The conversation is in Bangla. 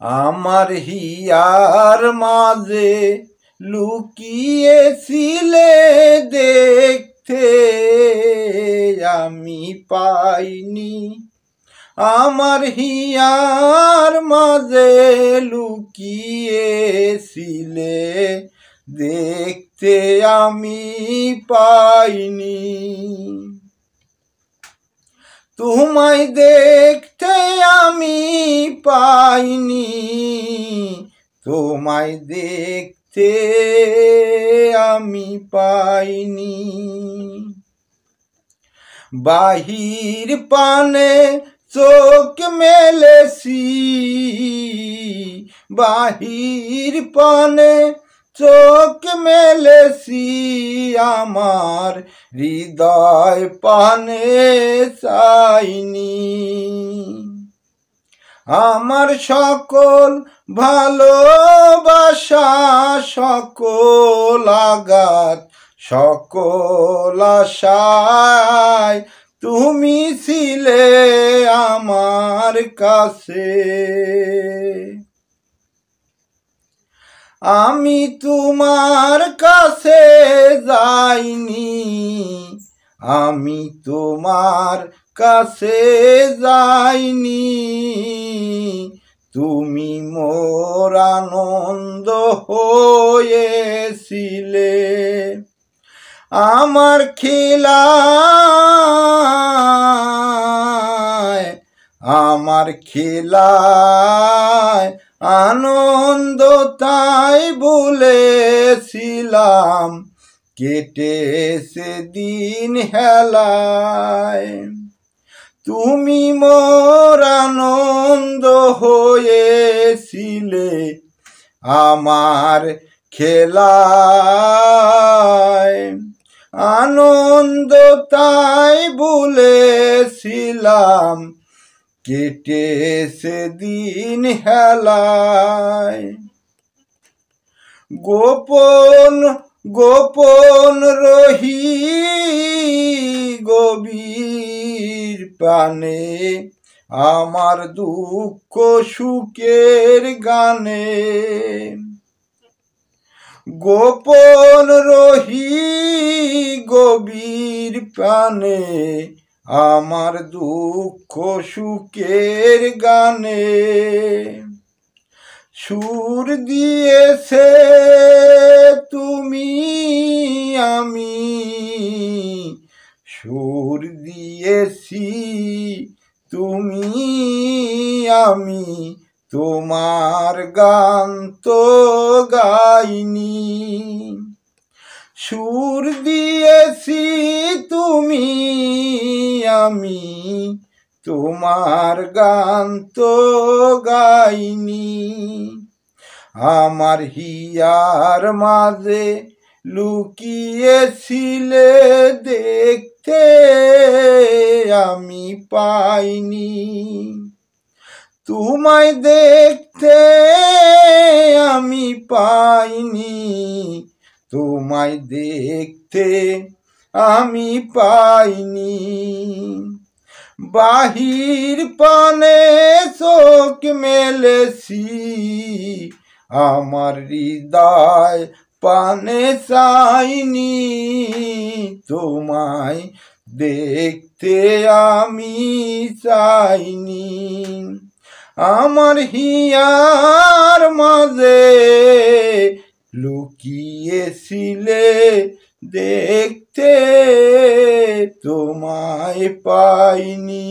আমার হিয়ার মাঝে লুকিয়েছিলে দেখতে আমি পাইনি। আমার হিয়ার মাঝে লুকিয়েছিলে দেখতে আমি পাইনি। তোমায় দেখতে আমি পাইনি, তোমায় দেখতে আমি পাইনি। বাহির পানে চোখ মেলেছি, বাহির পানে চোখ মেলেছি, আমার হৃদয় পানে চাইনি। আমার সকল ভালোবাসা, সকল আঘাত, সকল আশায় তুমি ছিলে আমার কাছে। আমি তোমার কাছে যাইনি, আমি তোমার কাছে যাইনি, তুমি মোর আনন্দ হয়েছিলে। আমার খেলায়, আমার খেলায় আনন্দ তাই বলেছিলাম, কেটেছে দিন হেলায়। তুমি মোর আনন্দ হয়েছিলে আমার খেলায়, আনন্দ তাই বলেছিলাম, কেটেছে দিন হেলায়। গোপন গোপন রহি গভীর প্রাণে, আমার দুঃখ সুখের গানে। গোপন রহি গভীর প্রাণে, আমার দুঃখ সুখের গানে। সুর দিয়েছে তুমি আমি, সুর দিয়েছি তুমি আমি, তোমার গান তো গাইনি। সুর দিয়েছি তুমি আমি, তোমার গান তো গাইনি। আমার হিয়ার মাঝে লুকিয়েছিলে দেখতে আমি পাইনি, তোমায় দেখতে আমি পাইনি, তোমায় দেখতে আমি পাইনি। বাহির পানে চোখ মেলেছি, আমার হৃদয় পানে চাইনি, তোমায় দেখতে আমি চাইনি। আমার হিয়ার মাঝে লুকিয়েছিলে দেখতে তোমায় পাইনি।